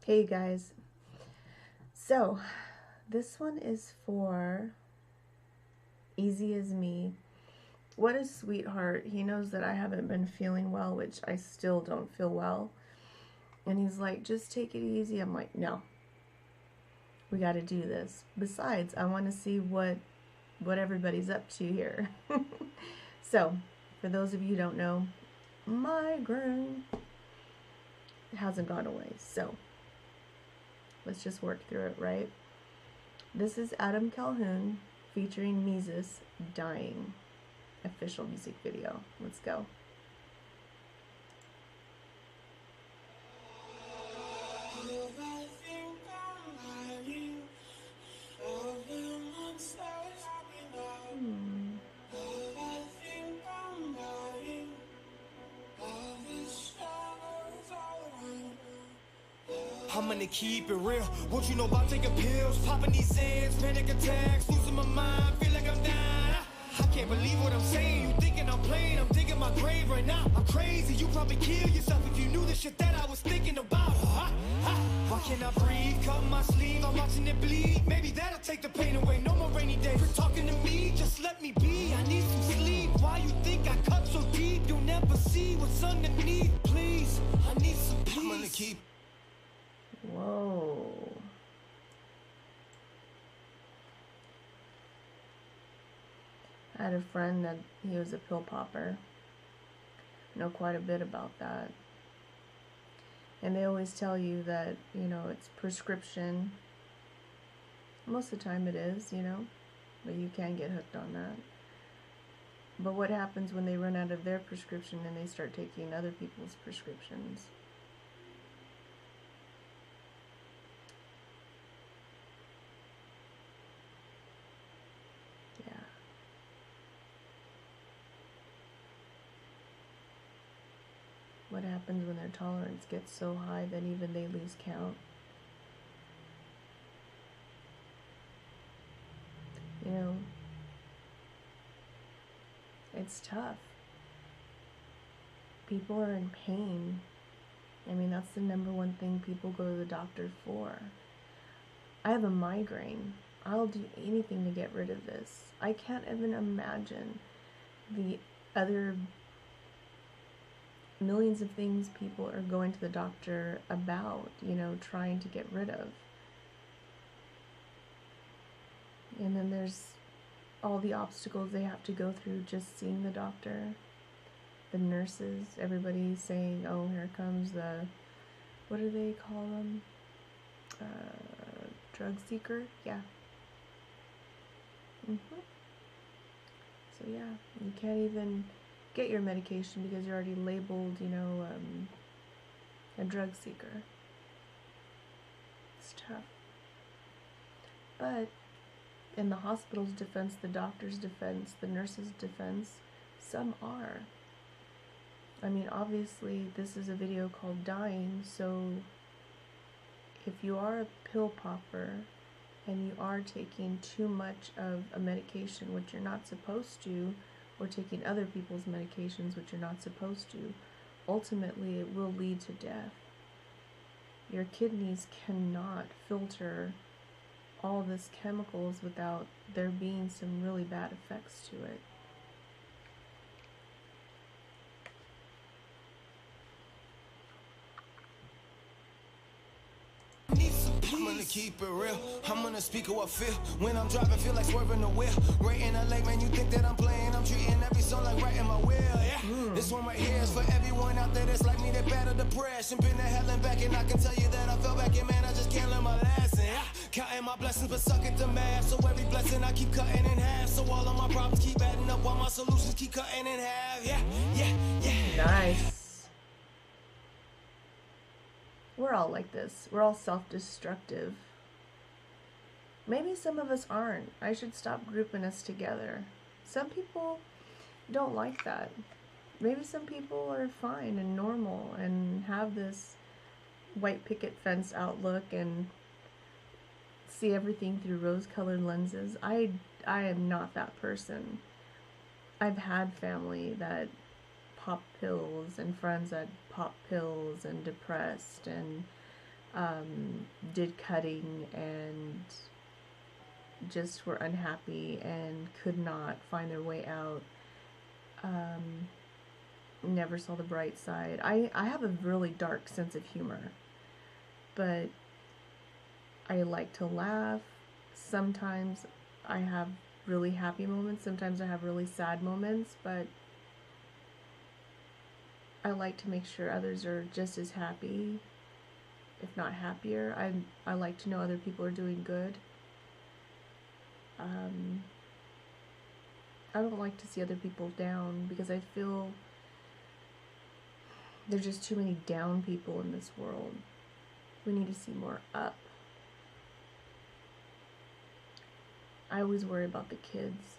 Hey guys, so this one is for Easy as Me. What a sweetheart. He knows that I haven't been feeling well, which I still don't feel well. And he's like, just take it easy. I'm like, no, we got to do this. Besides, I want to see what everybody's up to here. So, for those of you who don't know, migraine hasn't gone away. So, let's just work through it, right? This is Adam Calhoun featuring Mesus, Dying. Official music video. Let's go. I'm gonna keep it real. What you know about taking pills, popping these Zans, panic attacks, losing my mind, feel like I'm dying. I can't believe what I'm saying. You thinking I'm playing? I'm digging my grave right now. I'm crazy. You probably kill yourself if you knew the shit that I was thinking about. Why can't I breathe? Cut my sleeve. I'm watching it bleed. Maybe that'll take the pain away. No more rainy days. Quit talking to me. Just let me be. I need some sleep. Why you think I cut so deep? You'll never see what's underneath. Please, I need some peace. I'm gonna keep. Whoa. I had a friend that he was a pill popper. I know quite a bit about that. And they always tell you that, it's prescription. Most of the time it is, but you can get hooked on that. But what happens when they run out of their prescription and they start taking other people's prescriptions? What happens when their tolerance gets so high that even they lose count? It's tough. People are in pain. I mean, that's the number one thing people go to the doctor for. I have a migraine. I'll do anything to get rid of this. I can't even imagine the other millions of things people are going to the doctor about, trying to get rid of. And then there's all the obstacles they have to go through just seeing the doctor. The nurses, everybody saying, oh, here comes the, what do they call them? Drug seeker? Yeah. So yeah, you can't even get your medication because you're already labeled, a drug seeker. It's tough. But in the hospital's defense, the doctor's defense, the nurse's defense, some are. I mean, obviously, this is a video called Dying, so if you are a pill popper and you are taking too much of a medication, which you're not supposed to, or taking other people's medications, which you're not supposed to, ultimately it will lead to death. Your kidneys cannot filter all this chemicals without there being some really bad effects to it. I'm gonna keep it real. I'm gonna speak how I feel. When I'm driving, feel like swerving the wheel. Right in LA, man, you think that I'm playing. I'm treating every song like writing my will, yeah. This one right here is for everyone out there that's like me, that battle depression. Been to hell and back, and I can tell you that I fell back, and man, I just can't learn my lesson. Yeah. Counting my blessings, but suck at the math. So every blessing I keep cutting in half. So all of my problems keep adding up, while my solutions keep cutting in half. Yeah. Nice. We're all like this. We're all self-destructive. Maybe some of us aren't. I should stop grouping us together. Some people don't like that. Maybe some people are fine and normal and have this white picket fence outlook and see everything through rose-colored lenses. I am not that person. I've had family that pop pills and friends that pop pills and depressed, and did cutting and just were unhappy and could not find their way out. Never saw the bright side. I have a really dark sense of humor, but I like to laugh. Sometimes I have really happy moments, sometimes I have really sad moments, but I like to make sure others are just as happy, if not happier. I like to know other people are doing good. I don't like to see other people down because I feel there's just too many down people in this world. We need to see more up. I always worry about the kids.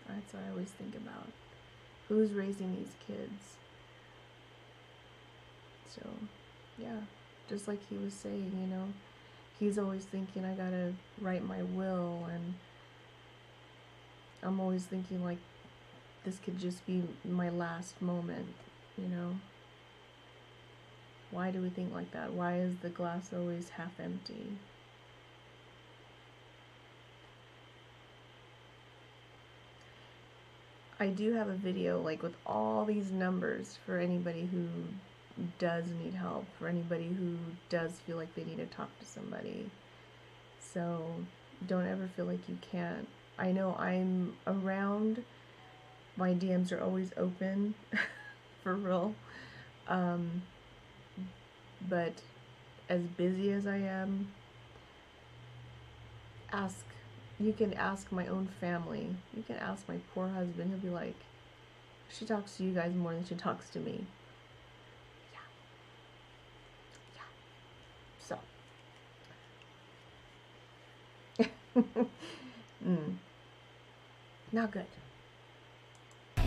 That's what I always think about. Who's raising these kids? So, yeah, just like he was saying, you know, he's always thinking, I gotta write my will, and I'm always thinking, like, this could just be my last moment, you know? Why do we think like that? Why is the glass always half empty? I do have a video, like, with all these numbers for anybody who does need help, for anybody who does feel like they need to talk to somebody. So don't ever feel like you can't. I know I'm around. My DMs are always open, for real. But as busy as I am, you can ask my own family. You can ask my poor husband. He'll be like, she talks to you guys more than she talks to me. Yeah. So. Not good.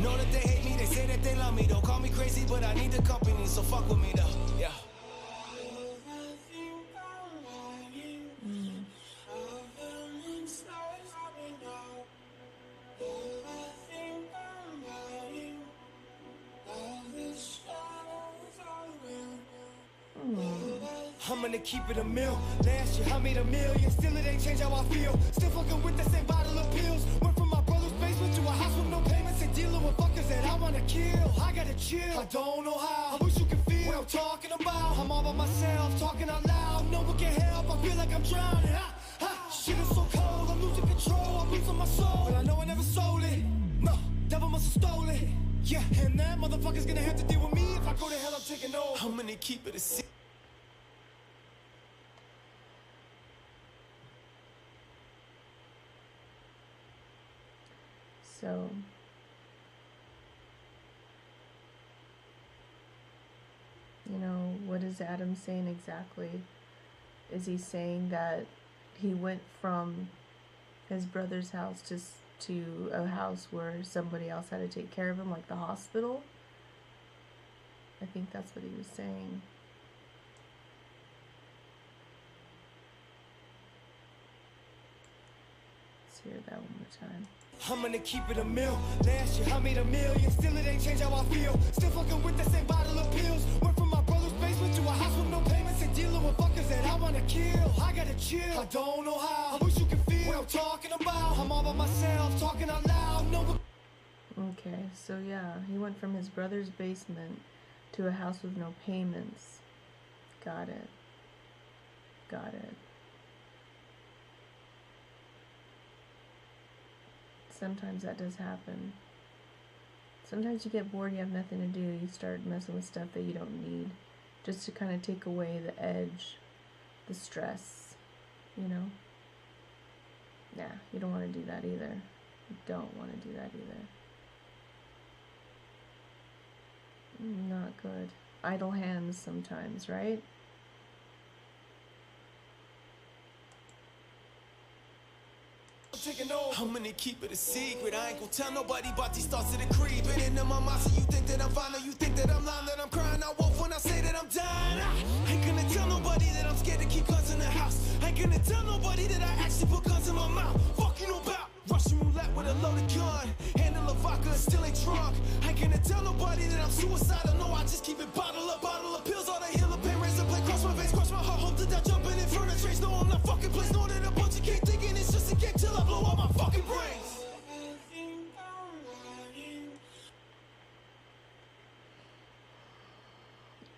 Know that they hate me, they say that they love me. Don't call me crazy, but I need the company, so fuck with me though. Yeah. I'm gonna keep it a mill. Last year I made $1 million. Still it ain't changed how I feel. Still fucking with the same bottle of pills. Went from my brother's basement to a house with no payments and dealing with fuckers that I wanna kill. I gotta chill. I don't know how. I wish you could feel what I'm talking about. I'm all by myself, talking out loud. No one can help. I feel like I'm drowning. Shit is so cold. I'm losing control. I'm losing my soul. But I know I never sold it. No, devil must have stole it. Yeah, and that motherfucker's gonna have to deal with me. If I go to hell, I'm taking over. I'm gonna keep it a secret. So, you know, what is Adam saying exactly? Is he saying that he went from his brother's house to a house where somebody else had to take care of him, like the hospital? I think that's what he was saying. Let's hear that one more time. I'm gonna keep it a mill. Last year I made $1 million. Still it ain't changed how I feel. Still fucking with the same bottle of pills. Went from my brother's basement to a house with no payments and dealing with fuckers that I wanna kill. I gotta chill. I don't know how. I wish you could feel what I'm talking about. I'm all by myself, talking out loud. No one. Okay, so yeah, he went from his brother's basement to a house with no payments. Got it. Got it. Sometimes that does happen. Sometimes you get bored, you have nothing to do, you start messing with stuff that you don't need, just to kind of take away the edge, the stress, you know? Yeah, you don't want to do that either. You don't want to do that either. Not good. Idle hands sometimes, right? I'm gonna keep it a secret. I ain't gonna tell nobody about these thoughts of the creep. And into my mind, so you think that I'm fine, or you think that I'm lying, that I'm crying out wolf when I say that I'm dying. I ain't gonna tell nobody that I'm scared to keep guns in the house. I ain't gonna tell nobody that I actually put guns in my mouth. Fuck you know about Russian roulette with a loaded gun. Handle a vodka, still ain't drunk. I ain't gonna tell nobody that I'm suicidal. No, I just keep it bottle up pills, all the healer pain, razor blade, cross my veins, cross my heart, hope to die, jumping in front of trains. No, I'm not fucking place, know that a bunch of keep thinking it's just a game till I blow all my fucking brains.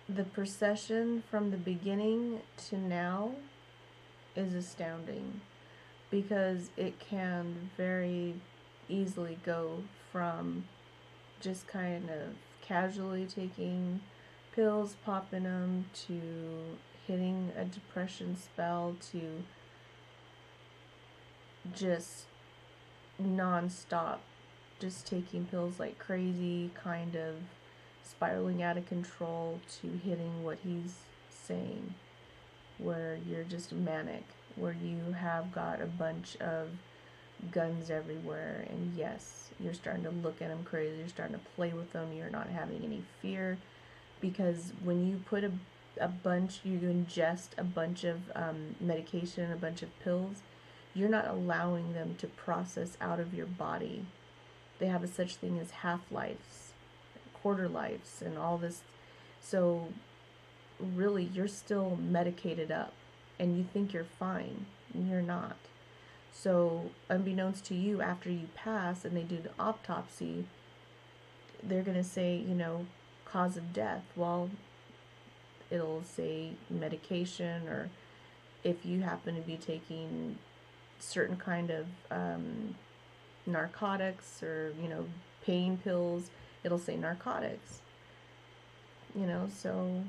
The procession from the beginning to now is astounding, because it can very easily go from just kind of casually taking pills, popping them, to hitting a depression spell, to just non-stop just taking pills like crazy, kind of spiraling out of control, to hitting what he's saying, where you're just manic, where you have got a bunch of guns everywhere, and yes, you're starting to look at them crazy, you're starting to play with them, you're not having any fear, because when you put a bunch, you ingest a bunch of medication, a bunch of pills, you're not allowing them to process out of your body. They have a such thing as half-lives, quarter lives, and all this. So really, you're still medicated up, and you think you're fine, and you're not. So unbeknownst to you, after you pass and they do the autopsy, they're going to say, cause of death. Well, it'll say medication, or if you happen to be taking certain kind of narcotics, or pain pills, it'll say narcotics. So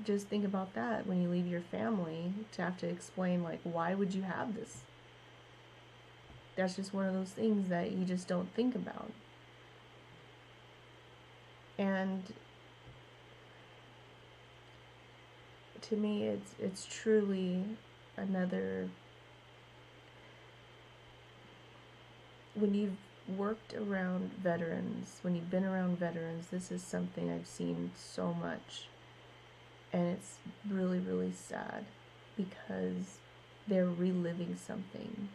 just think about that when you leave your family, to have to explain, like, why would you have this? That's just one of those things that you just don't think about. And to me, it's truly another, when you've worked around veterans, when you've been around veterans, this is something I've seen so much, and it's really, really sad, because they're reliving something.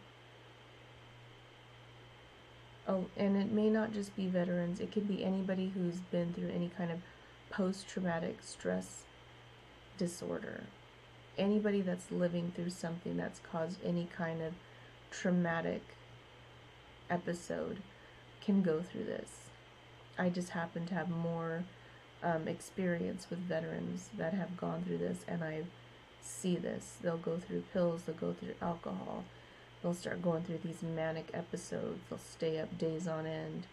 Oh, and it may not just be veterans, it could be anybody who's been through any kind of post-traumatic stress disorder. Anybody that's living through something that's caused any kind of traumatic episode can go through this. I just happen to have more experience with veterans that have gone through this, and I see this. They'll go through pills, they'll go through alcohol, they'll start going through these manic episodes, they'll stay up days on end,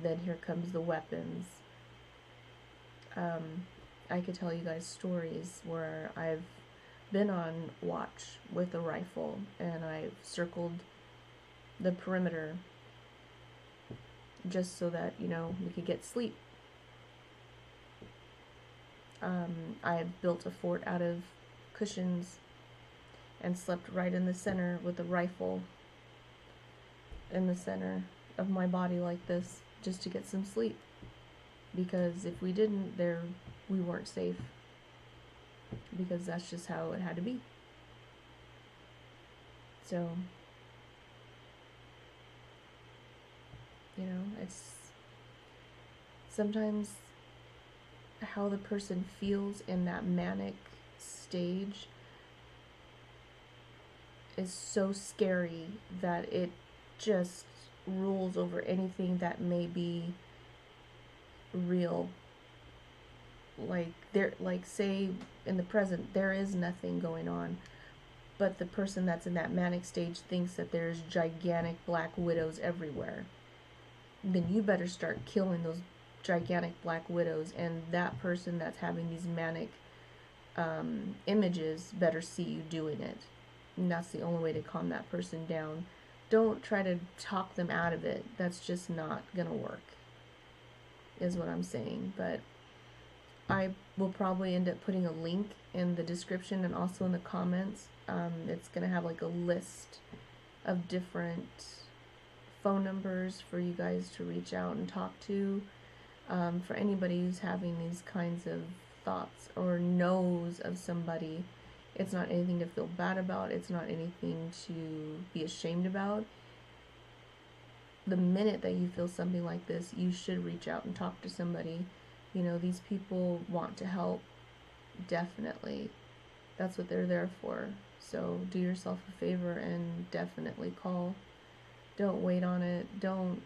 then here comes the weapons. I could tell you guys stories where I've been on watch with a rifle, and I've circled the perimeter just so that, we could get sleep. I've built a fort out of cushions and slept right in the center with a rifle in the center of my body like this, just to get some sleep. Because if we didn't, we weren't safe. Because that's just how it had to be. So, it's sometimes how the person feels in that manic stage is so scary that it just rules over anything that may be real. Like say in the present there is nothing going on, but the person that's in that manic stage thinks that there's gigantic black widows everywhere. Then you better start killing those gigantic black widows, and that person that's having these manic images better see you doing it. And that's the only way to calm that person down. Don't try to talk them out of it. That's just not gonna work, is what I'm saying. But I will probably end up putting a link in the description and also in the comments. It's gonna have like a list of different phone numbers for you guys to reach out and talk to, for anybody who's having these kinds of thoughts or knows of somebody. It's not anything to feel bad about. It's not anything to be ashamed about. The minute that you feel something like this, you should reach out and talk to somebody, You know, these people want to help, definitely. That's what they're there for. So do yourself a favor and definitely call. Don't wait on it. Don't.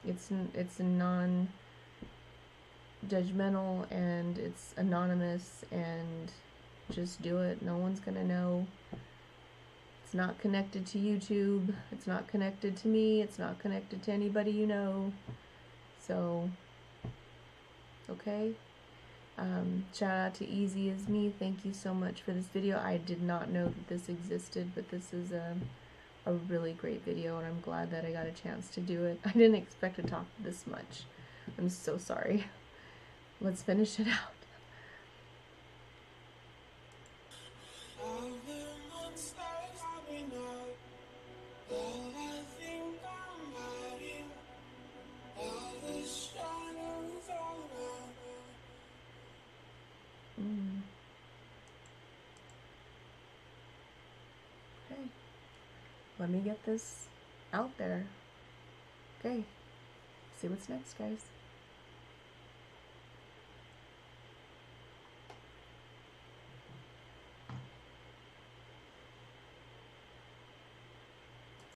It's a non-judgmental, and it's anonymous, and just do it. No one's gonna know. It's not connected to YouTube. It's not connected to me. It's not connected to anybody you know. So, okay. Shout out to Easy as Me. Thank you so much for this video. I did not know that this existed, but this is a really great video, and I'm glad that I got a chance to do it. I didn't expect to talk this much. I'm so sorry. Let's finish it out. Okay. Let me get this out there. Okay. See what's next, guys.